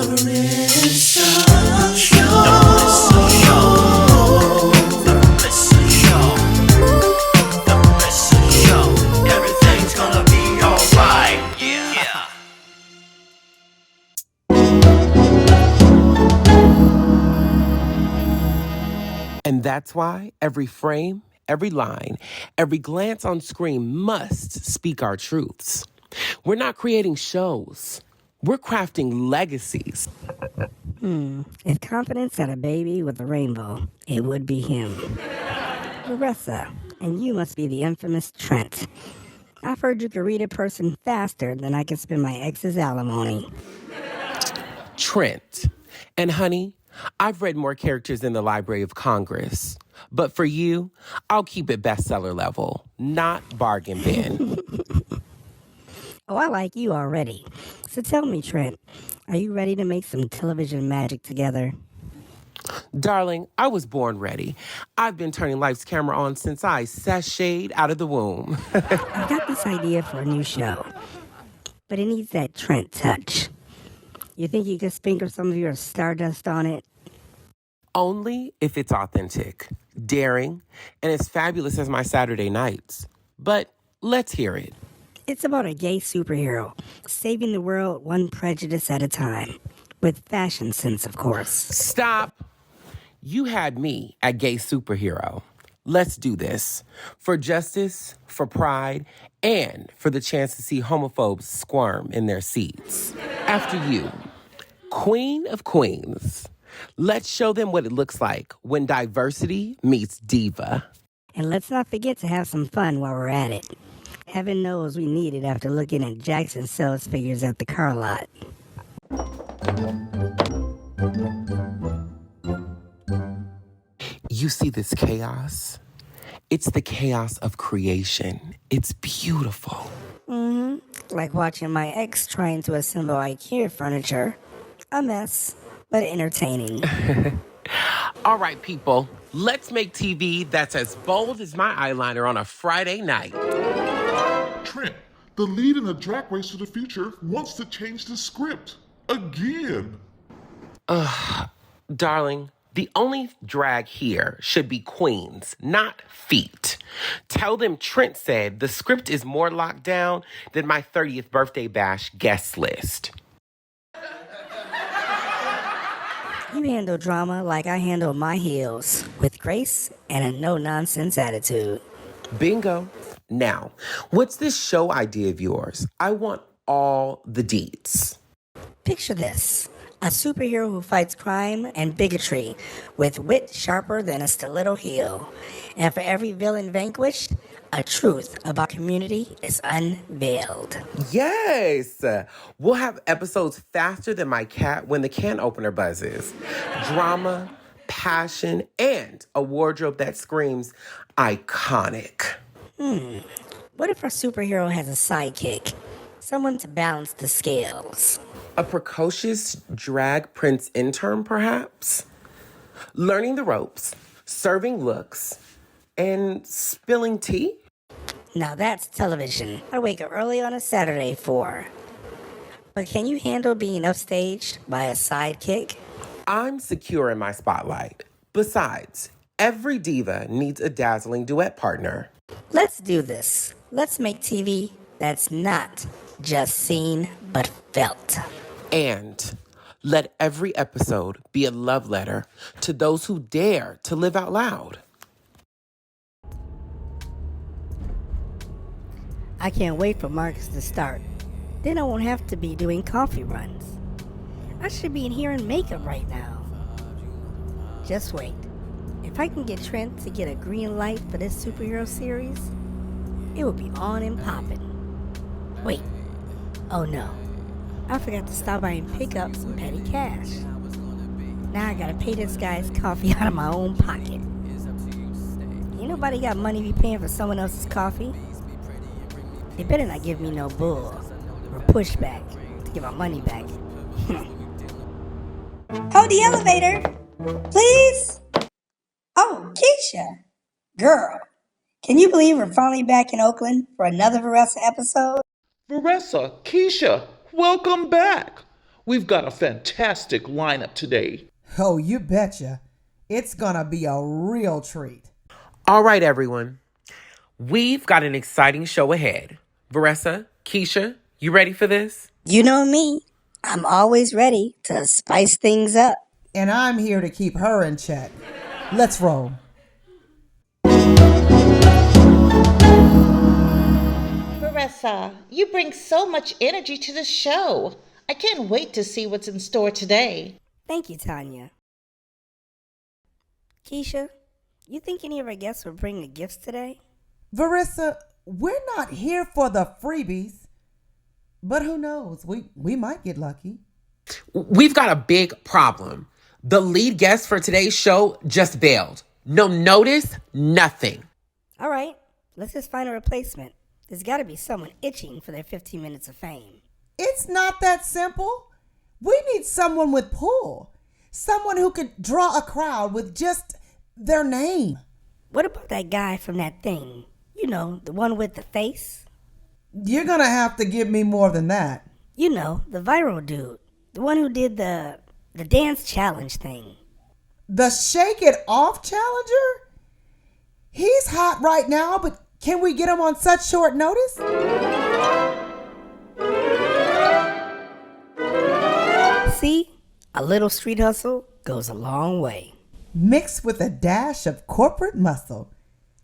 Everything's gonna be alright. Yeah. And that's why every frame, every line, every glance on screen must speak our truths. We're not creating shows. We're crafting legacies. If confidence had a baby with a rainbow, it would be him. Verressa, and you must be the infamous Trent. I've heard you can read a person faster than I can spend my ex's alimony. Trent. And honey, I've read more characters in the Library of Congress. But for you, I'll keep it bestseller level, not bargain bin. Oh, I like you already. So tell me, Trent, are you ready to make some television magic together? Darling, I was born ready. I've been turning Life's camera on since I sashayed out of the womb. I've got this idea for a new show, but it needs that Trent touch. You think you could sprinkle some of your stardust on it? Only if it's authentic, daring, and as fabulous as my Saturday nights. But let's hear it. It's about a gay superhero saving the world one prejudice at a time. With fashion sense, of course. Stop. You had me at gay superhero. Let's do this. For justice, for pride, and for the chance to see homophobes squirm in their seats. After you, Queen of Queens. Let's show them what it looks like when diversity meets diva. And let's not forget to have some fun while we're at it. Heaven knows we need it after looking at Jackson sales figures at the car lot. You see this chaos? It's the chaos of creation. It's beautiful. Like watching my ex trying to assemble IKEA furniture. A mess, but entertaining. All right, people, let's make TV that's as bold as my eyeliner on a Friday night. Trent, the lead in the Drag Race to the Future, wants to change the script. Again. Darling, the only drag here should be queens, not feet. Tell them Trent said the script is more locked down than my 30th birthday bash guest list. You handle drama like I handle my heels, with grace and a no-nonsense attitude. Bingo. Now, what's this show idea of yours? I want all the deets. Picture this. A superhero who fights crime and bigotry with wit sharper than a stiletto heel. And for every villain vanquished, a truth about community is unveiled. Yes! We'll have episodes faster than my cat when the can opener buzzes. Drama, passion, and a wardrobe that screams iconic. What if our superhero has a sidekick? Someone to balance the scales. A precocious drag prince intern, perhaps? Learning the ropes, serving looks, and spilling tea? Now that's television. I wake up early on a Saturday for. But can you handle being upstaged by a sidekick? I'm secure in my spotlight. Besides, every diva needs a dazzling duet partner. Let's do this. Let's make TV that's not just seen, but felt. And let every episode be a love letter to those who dare to live out loud. I can't wait for Marcus to start. Then I won't have to be doing coffee runs. I should be in here in makeup right now. Just wait. If I can get Trent to get a green light for this superhero series, it will be on and popping. Wait. Oh no. I forgot to stop by and pick up some petty cash. Now I gotta pay this guy's coffee out of my own pocket. Ain't nobody got money to be paying for someone else's coffee. They better not give me no bull or pushback to get my money back. Hold the elevator, please. Oh, Keisha. Girl, can you believe we're finally back in Oakland for another Verressa episode? Verressa, Keisha, welcome back. We've got a fantastic lineup today. Oh, you betcha. It's gonna be a real treat. All right, everyone. We've got an exciting show ahead. Verressa, Keisha, you ready for this? You know me. I'm always ready to spice things up. And I'm here to keep her in check. Let's roll. Verressa, you bring so much energy to the show. I can't wait to see what's in store today. Thank you, Tanya. Keisha, you think any of our guests will bring the gifts today? Verressa, we're not here for the freebies. But who knows? We might get lucky. We've got a big problem. The lead guest for today's show just bailed. No notice, nothing. All right, let's just find a replacement. There's got to be someone itching for their 15 minutes of fame. It's not that simple. We need someone with pull. Someone who could draw a crowd with just their name. What about that guy from that thing? You know, the one with the face? You're gonna have to give me more than that. You know, the viral dude. The one who did the dance challenge thing. The Shake It Off challenger? He's hot right now, but can we get him on such short notice? See? A little street hustle goes a long way. Mixed with a dash of corporate muscle.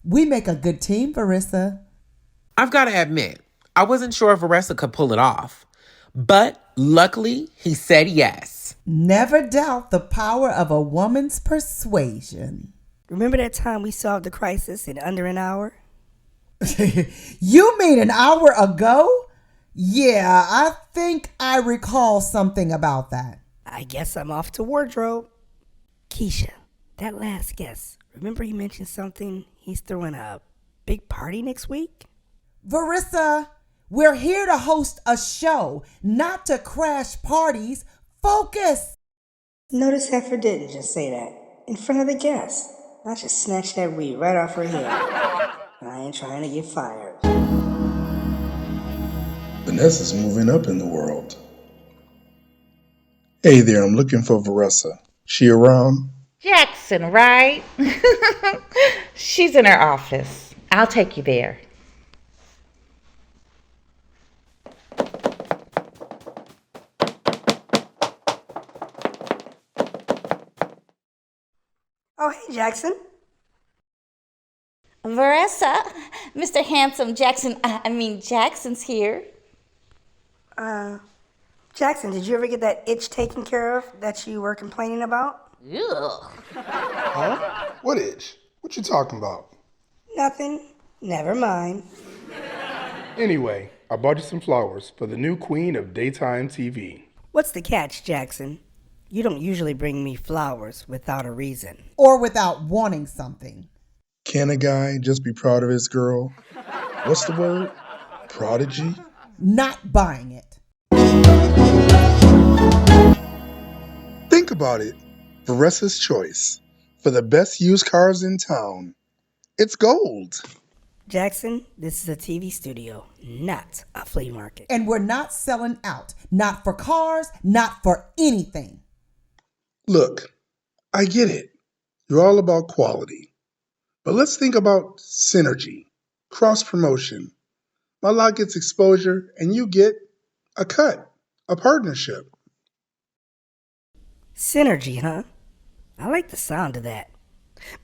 We make a good team, Verressa. I've got to admit, I wasn't sure if Verressa could pull it off. But luckily, he said yes. Never doubt the power of a woman's persuasion. Remember that time we solved the crisis in under an hour? You mean an hour ago? Yeah, I think I recall something about that. I guess I'm off to wardrobe. Keisha, that last guest, remember he mentioned something? He's throwing a big party next week? Verressa, we're here to host a show, not to crash parties. Focus! Notice Heifer didn't just say that in front of the guests. I just snatched that weed right off her head. I ain't trying to get fired. Vanessa's moving up in the world. Hey there, I'm looking for Verressa. She around? Jackson, right? She's in her office. I'll take you there. Oh, hey, Jackson. Verressa, Mr. Handsome Jackson's here. Jackson, did you ever get that itch taken care of that you were complaining about? Ugh. Huh? What itch? What you talking about? Nothing. Never mind. Anyway, I bought you some flowers for the new queen of daytime TV. What's the catch, Jackson? You don't usually bring me flowers without a reason. Or without wanting something. Can a guy just be proud of his girl? What's the word? Prodigy? Not buying it. Think about it. Verressa's choice for the best used cars in town. It's gold. Jackson, this is a TV studio, not a flea market. And we're not selling out. Not for cars, not for anything. Look, I get it. You're all about quality. But let's think about synergy, cross-promotion. My lot gets exposure and you get a cut, a partnership. Synergy, huh? I like the sound of that.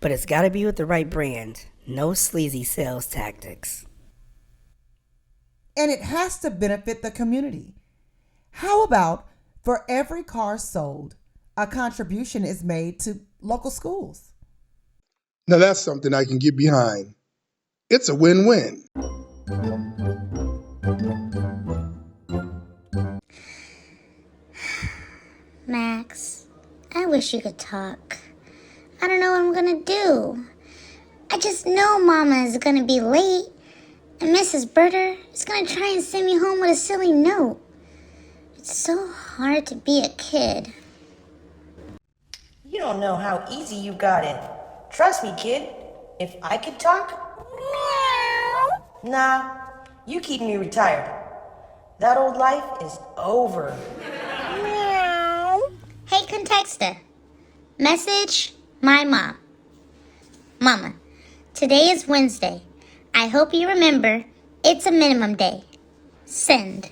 But it's got to be with the right brand. No sleazy sales tactics. And it has to benefit the community. How about for every car sold, a contribution is made to local schools? Now that's something I can get behind. It's a win-win. Max, I wish you could talk. I don't know what I'm gonna do. I just know Mama is gonna be late, and Mrs. Berter is gonna try and send me home with a silly note. It's so hard to be a kid. You don't know how easy you got it. Trust me, kid. If I could talk... Nah, you keep me retired. That old life is over. can text her. Message my mom. Mama, today is Wednesday. I hope you remember it's a minimum day. Send.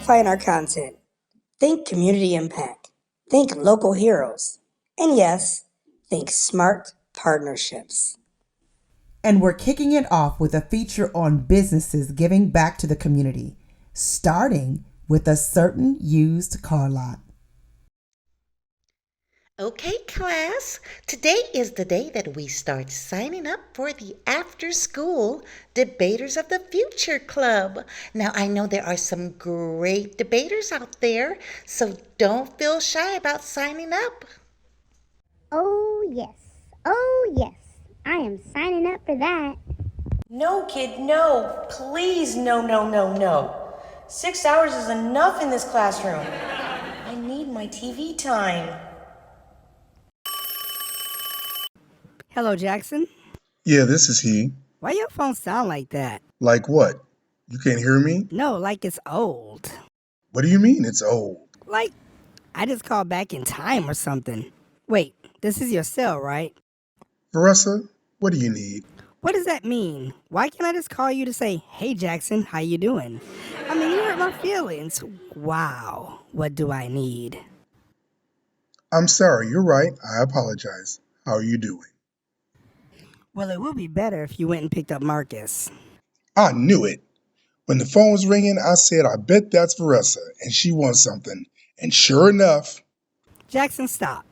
Find our content. Think community impact. Think local heroes. And yes, think smart partnerships. And we're kicking it off with a feature on businesses giving back to the community, starting with a certain used car lot. Okay, class, today is the day that we start signing up for the After School Debaters of the Future Club. Now, I know there are some great debaters out there, so don't feel shy about signing up. Oh, yes. Oh, yes. I am signing up for that. No, kid, no. Please, no, no, no, no. 6 hours is enough in this classroom. I need my TV time. Hello, Jackson. Yeah, this is he. Why your phone sound like that? Like what? You can't hear me? No, like it's old. What do you mean it's old? Like I just called back in time or something. Wait, this is your cell, right? Verressa, what do you need? What does that mean? Why can't I just call you to say, hey, Jackson, how you doing? I mean, you hurt my feelings. Wow, what do I need? I'm sorry, you're right. I apologize. How are you doing? Well, it would be better if you went and picked up Marcus. I knew it. When the phone was ringing, I said, I bet that's Verressa, and she wants something. And sure enough, Jackson, stop.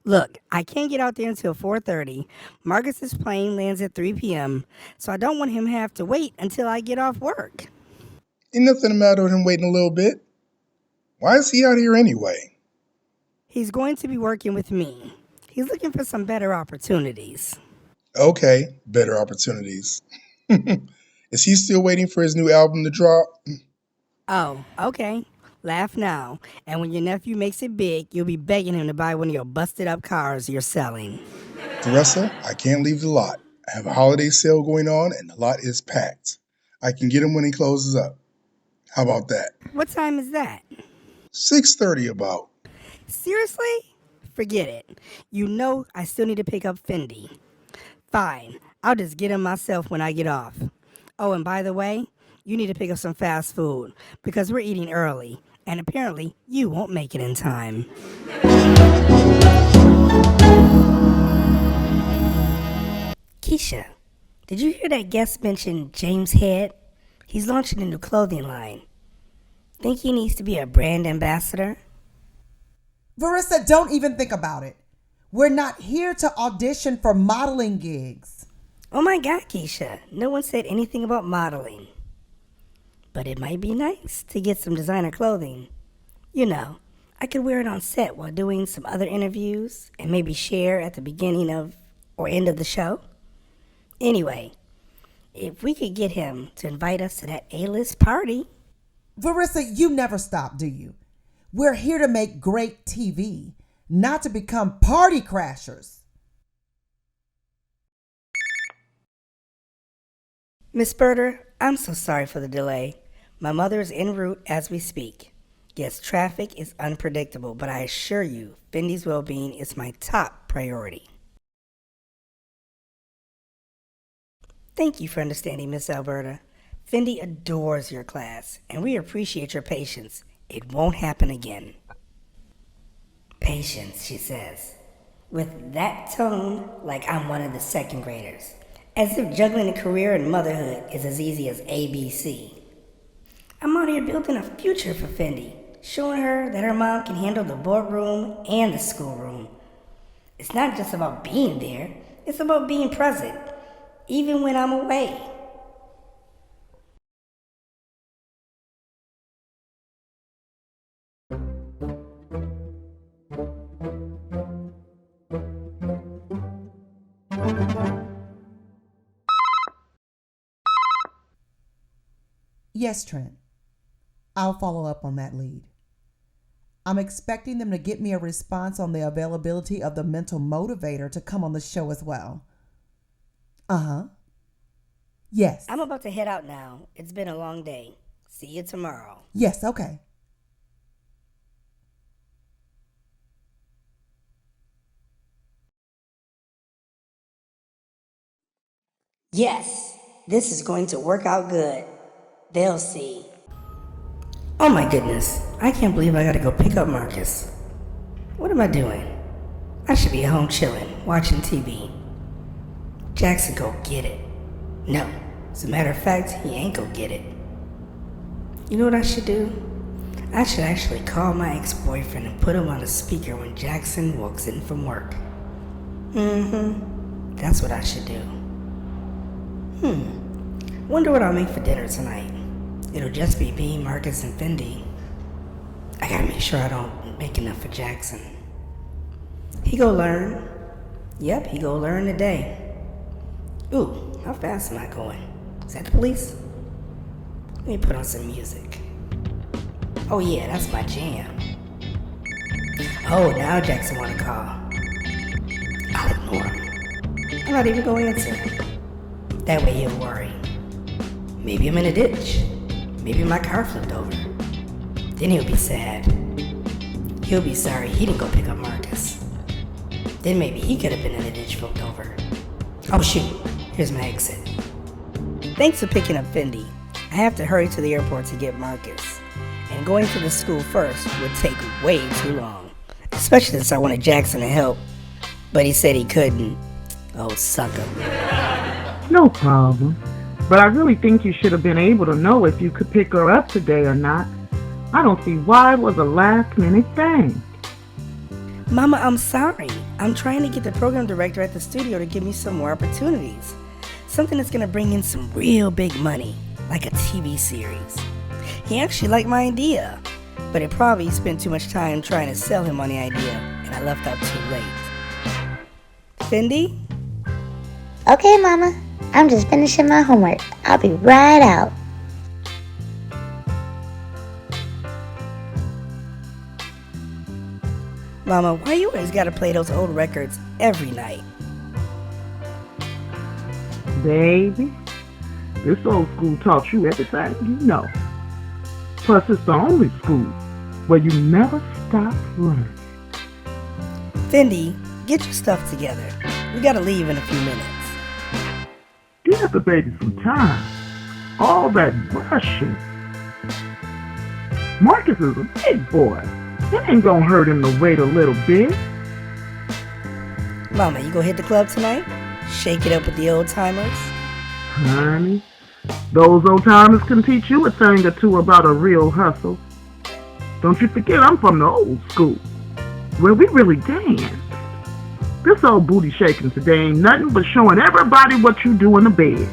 Look, I can't get out there until 4:30. Marcus's plane lands at 3 p.m., so I don't want him to have to wait until I get off work. ain't nothing the matter with him waiting a little bit. Why is he out here anyway? He's going to be working with me. He's looking for some better opportunities. Okay, better opportunities. Is he still waiting for his new album to drop? Oh, okay. Laugh now. And when your nephew makes it big, you'll be begging him to buy one of your busted up cars you're selling. Verressa, I can't leave the lot. I have a holiday sale going on and the lot is packed. I can get him when he closes up. How about that? What time is that? 6:30 about. Seriously? Forget it. You know I still need to pick up Fendi. Fine. I'll just get him myself when I get off. Oh, and by the way, you need to pick up some fast food because we're eating early, and apparently you won't make it in time. Keisha, did you hear that guest mention James Head? He's launching a new clothing line. Think he needs to be a brand ambassador? Verressa, don't even think about it. We're not here to audition for modeling gigs. Oh my God, Keisha, no one said anything about modeling. But it might be nice to get some designer clothing. You know, I could wear it on set while doing some other interviews and maybe share at the beginning of or end of the show. Anyway, if we could get him to invite us to that A-list party. Verressa, you never stop, do you? We're here to make great TV, not to become party crashers. Miss Berter, I'm so sorry for the delay. My mother is en route as we speak. Yes, traffic is unpredictable, but I assure you, Fendi's well-being is my top priority. Thank you for understanding, Miss Alberta. Fendi adores your class, and we appreciate your patience. It won't happen again. Patience, she says, with that tone like I'm one of the second graders. As if juggling a career and motherhood is as easy as ABC. I'm out here building a future for Fendi, showing her that her mom can handle the boardroom and the schoolroom. It's not just about being there, it's about being present, even when I'm away. Yes, Trent. I'll follow up on that lead. I'm expecting them to get me a response on the availability of the mental motivator to come on the show as well. Uh-huh. Yes. I'm about to head out now. It's been a long day. See you tomorrow. Yes, okay. Yes, this is going to work out good. They'll see. Oh my goodness, I can't believe I gotta go pick up Marcus. What am I doing? I should be at home chilling, watching TV. Jackson go get it. No, as a matter of fact, he ain't go get it. You know what I should do? I should actually call my ex-boyfriend and put him on the speaker when Jackson walks in from work. That's what I should do. Wonder what I'll make for dinner tonight. It'll just be me, Marcus, and Fendi. I gotta make sure I don't make enough for Jackson. He go learn. Yep, he go learn today. Ooh, how fast am I going? Is that the police? Let me put on some music. Oh yeah, that's my jam. Oh, now Jackson wanna call. I'll ignore him. I'm not even gonna answer. That way he'll worry. Maybe I'm in a ditch. Maybe my car flipped over. Then he'll be sad. He'll be sorry he didn't go pick up Marcus. Then maybe he could have been in a ditch flipped over. Oh shoot, here's my exit. Thanks for picking up Fendi. I have to hurry to the airport to get Marcus. And going to the school first would take way too long. Especially since I wanted Jackson to help. But he said he couldn't. Oh, sucker. No problem. But I really think you should have been able to know if you could pick her up today or not. I don't see why it was a last-minute thing. Mama, I'm sorry. I'm trying to get the program director at the studio to give me some more opportunities. Something that's going to bring in some real big money, like a TV series. He actually liked my idea, but it probably spent too much time trying to sell him on the idea, and I left out too late. Fendi? Okay, Mama. I'm just finishing my homework. I'll be right out. Mama, why you always gotta play those old records every night? Baby, this old school taught you everything you know. Plus, it's the only school where you never stop learning. Fendi, get your stuff together. We gotta leave in a few minutes. Give the baby some time. All that rushing. Marcus is a big boy. It ain't gonna hurt him to wait a little bit. Mama, you go hit the club tonight? Shake it up with the old timers? Honey, those old timers can teach you a thing or two about a real hustle. Don't you forget I'm from the old school, where we really dance. This old booty shaking today ain't nothing but showing everybody what you do in the bed.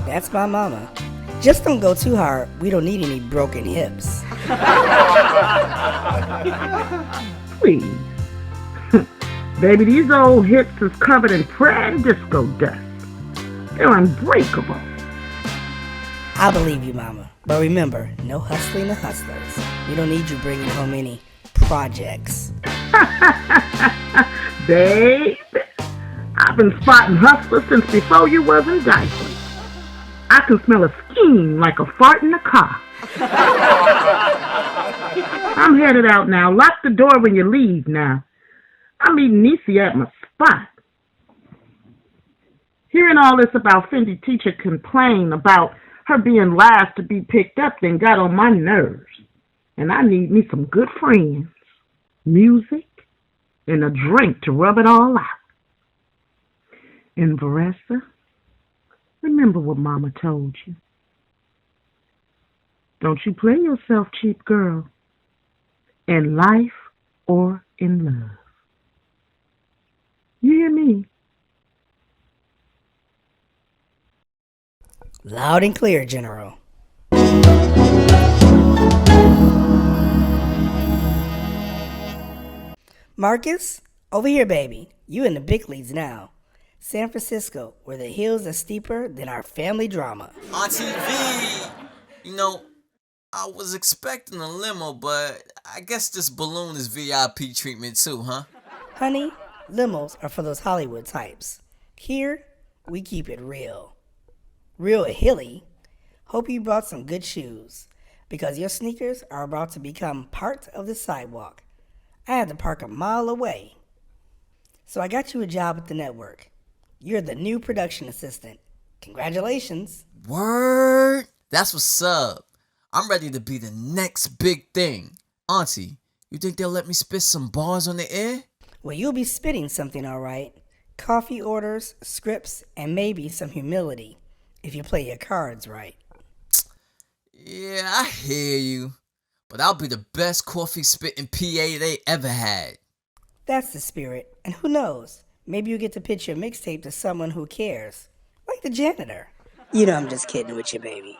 That's my mama. Just don't go too hard. We don't need any broken hips. Please. Baby, these old hips is covered in prayer and disco dust. They're unbreakable. I believe you, Mama. But remember, no hustling the hustlers. We don't need you bringing home any projects. Baby, I've been spotting hustlers since before you was in diapers. I can smell a scheme like a fart in a car. I'm headed out now. Lock the door when you leave now. I'm meeting Niecy at my spot. Hearing all this about Fendi teacher complain about her being last to be picked up then got on my nerves. And I need me some good friends, music, and a drink to rub it all out. And Verressa, remember what Mama told you. Don't you play yourself, cheap girl, in life or in love. You hear me? Loud and clear, General. Marcus, over here, baby. You in the big leagues now. San Francisco, where the hills are steeper than our family drama. On TV, you know, I was expecting a limo, but I guess this balloon is VIP treatment too, huh? Honey, limos are for those Hollywood types. Here, we keep it real. Real hilly. Hope you brought some good shoes, because your sneakers are about to become part of the sidewalk. I had to park a mile away. So I got you a job at the network. You're the new production assistant. Congratulations. Word! That's what's up. I'm ready to be the next big thing. Auntie, you think they'll let me spit some bars on the air? Well, you'll be spitting something all right. Coffee orders, scripts, and maybe some humility, if you play your cards right. Yeah, I hear you. But I'll be the best coffee spitting PA they ever had. That's the spirit. And who knows? Maybe you'll get to pitch your mixtape to someone who cares. Like the janitor. You know I'm just kidding with you, baby.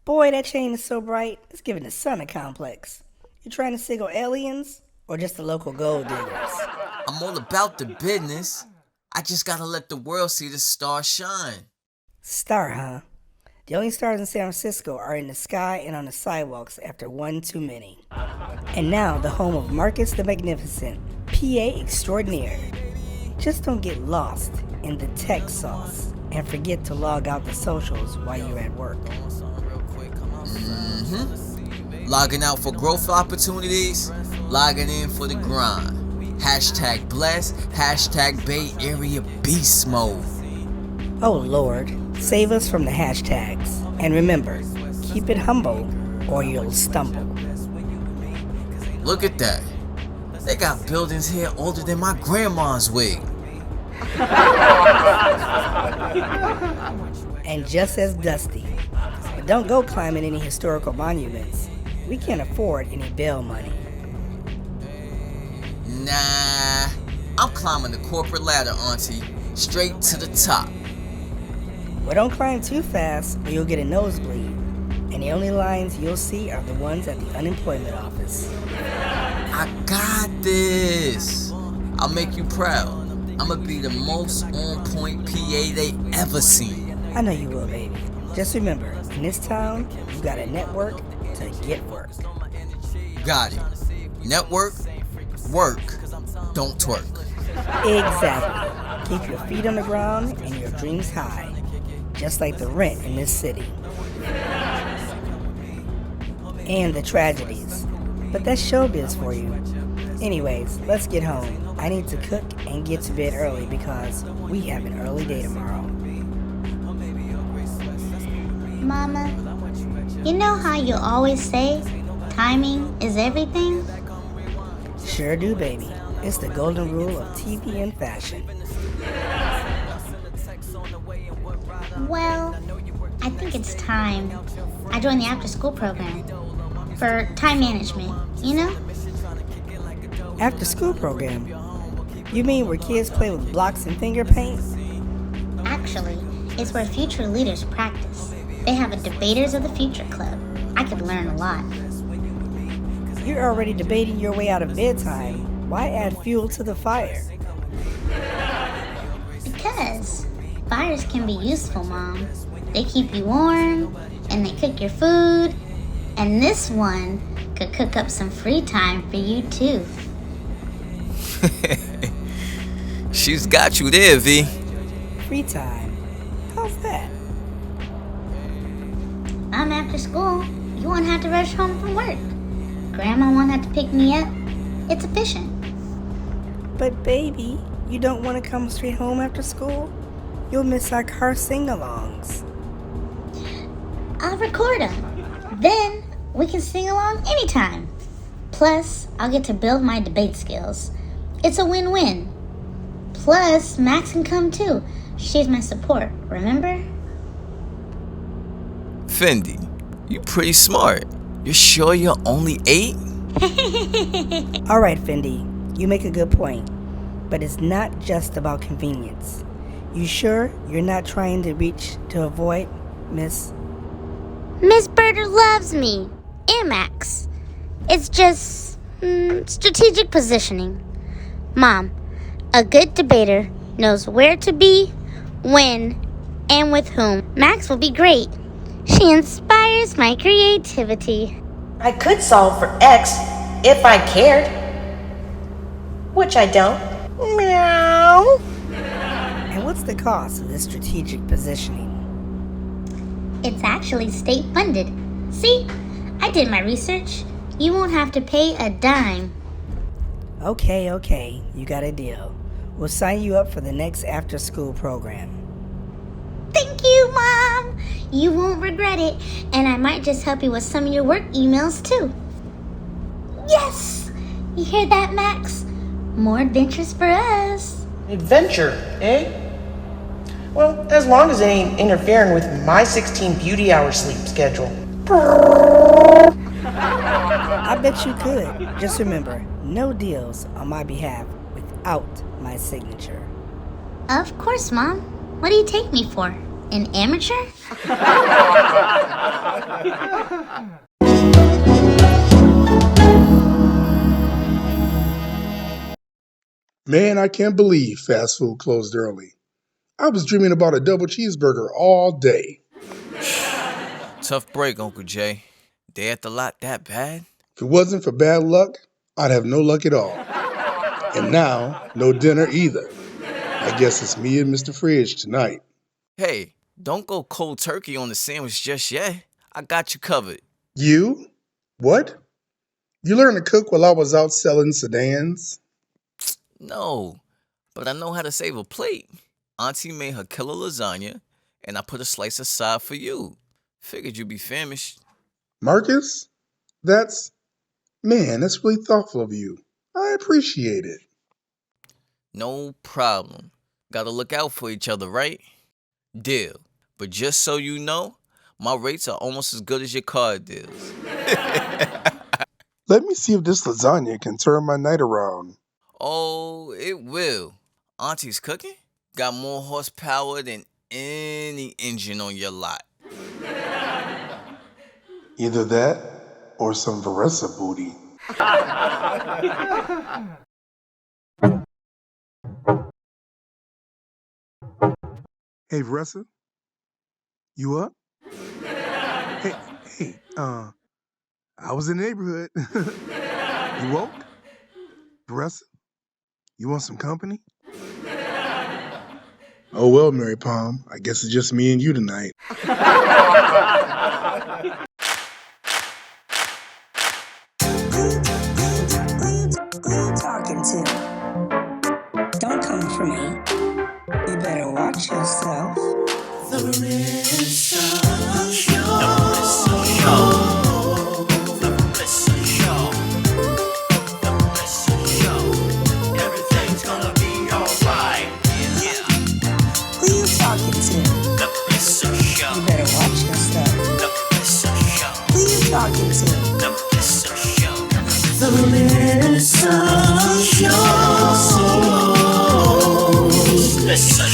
Boy, that chain is so bright, it's giving the sun a complex. You trying to signal aliens or just the local gold diggers? I'm all about the business. I just gotta let the world see the star shine. Star, huh? The only stars in San Francisco are in the sky and on the sidewalks after one too many. And now the home of Marcus the Magnificent, PA extraordinaire. Just don't get lost in the tech sauce and forget to log out the socials while you're at work. Logging out for growth opportunities, logging in for the grind. Hashtag blessed, hashtag Bay Area beast mode. Oh Lord, save us from the hashtags. And remember, keep it humble or you'll stumble. Look at that. They got buildings here older than my grandma's wig. And just as dusty. But don't go climbing any historical monuments. We can't afford any bail money. Nah, I'm climbing the corporate ladder, Auntie. Straight to the top. Well, don't climb too fast or you'll get a nosebleed. And the only lines you'll see are the ones at the unemployment office. I got this. I'll make you proud. I'ma be the most on-point PA they ever seen. I know you will, baby. Just remember, in this town, you got a network to get work. Got it. Network, work, don't twerk. Exactly. Keep your feet on the ground and your dreams high. Just like the rent in this city. And the tragedies. But that's showbiz for you. Anyways, let's get home. I need to cook and get to bed early because we have an early day tomorrow. Mama, you know how you always say timing is everything? Sure do, baby. It's the golden rule of TV and fashion. Well, I think it's time I joined the after-school program for time management, you know? After school program? You mean where kids play with blocks and finger paint? Actually, it's where future leaders practice. They have a Debaters of the Future club. I could learn a lot. You're already debating your way out of bedtime. Why add fuel to the fire? Because fires can be useful, Mom. They keep you warm, and they cook your food, and this one could cook up some free time for you, too. She's got you there, V. Free time? How's that? I'm after school. You won't have to rush home from work. Grandma won't have to pick me up. It's efficient. But baby, you don't want to come straight home after school? You'll miss our car sing-alongs. I'll record them. Then we can sing along anytime. Plus, I'll get to build my debate skills. It's a win-win. Plus, Max can come too. She's my support, remember? Fendi, you pretty smart. You're sure you're only 8? All right, Fendi, you make a good point. But it's not just about convenience. You sure you're not trying to reach to avoid Miss Berger loves me. And Max. It's just strategic positioning. Mom, a good debater knows where to be, when, and with whom. Max will be great. She inspires my creativity. I could solve for X if I cared. Which I don't. Meow. And what's the cost of this strategic positioning? It's actually state funded. See, I did my research. You won't have to pay a dime. Okay, you got a deal. We'll sign you up for the next after-school program. Thank you, Mom! You won't regret it, and I might just help you with some of your work emails, too. Yes! You hear that, Max? More adventures for us. Adventure, eh? Well, as long as it ain't interfering with my 16 beauty hour sleep schedule. I bet you could. Just remember, no deals on my behalf without my signature. Of course, Mom. What do you take me for? An amateur? Man, I can't believe fast food closed early. I was dreaming about a double cheeseburger all day. Tough break, Uncle Jay. Day at the lot that bad? If it wasn't for bad luck, I'd have no luck at all. And now, no dinner either. I guess it's me and Mr. Fridge tonight. Hey, don't go cold turkey on the sandwich just yet. I got you covered. You? What? You learned to cook while I was out selling sedans? No, but I know how to save a plate. Auntie made her killer lasagna, and I put a slice aside for you. Figured you'd be famished. Marcus? That's really thoughtful of you. I appreciate it. No problem. Gotta look out for each other, right? Deal. But just so you know, my rates are almost as good as your card deals. Let me see if this lasagna can turn my night around. Oh, it will. Auntie's cooking got more horsepower than any engine on your lot. Either that or some Verressa booty. Hey, Verressa? You up? Hey, I was in the neighborhood. You woke? Verressa? You want some company? Oh, well, Mary Palm, I guess it's just me and you tonight. Who you talking to? Don't come for me. You better watch yourself. The Verressa Show. The Verressa Show. The Verressa Show. Everything's gonna be alright. Yeah. Who you talking to? The Verressa Show. You better watch yourself. The Verressa Show. Who you talking to? The Verressa Show. The Verressa Show. Listen.